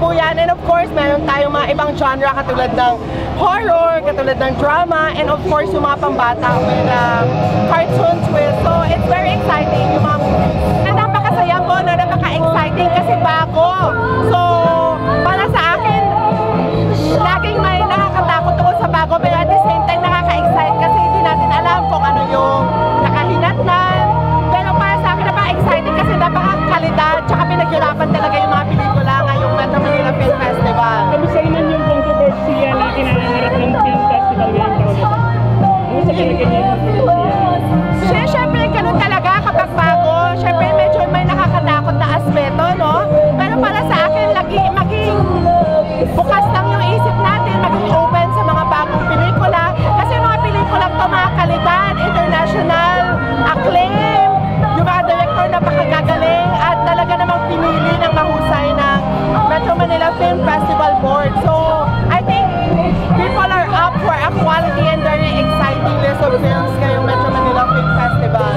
po yan. And of course, meron tayong mga ibang genre katulad ng horror, katulad ng drama, and of course, yung mga pambata with cartoons with. So, it's very exciting yung mga movies. And napakasaya po, no? Napaka-exciting kasi bago. So, para sa akin, laging may nakakatakot ako sa bago, pero at the same time, nakaka-excite kasi hindi natin alam kung ano yung nakahinatnan. Pero para sa akin, napaka-exciting kasi napaka-kalidad, tsaka pinaghirapan talaga yung mga pelikula ngayong Metro Manila Film Festival. Kamusta naman yung kontrobersiya na kinangarap ng film festival ngayong taon ito? Kamusta talaga niya yung kontrobersiya? Siyempre, ganun talaga kapag bago. Siyempre, medyo may nakakatakot na aspeto, no? Pero para sa akin, maging bukas lang yung isip natin, maging open sa mga bagong pelikula. Kasi mga pelikula to mga kalidad, international, acclaim, yung mga director na pakagagaling at talaga namang pinili ng mahusay ng Metro Manila Film Festival Board. So, I think people are up for a quality and very exciting list of films ngayong Metro Manila Film Festival.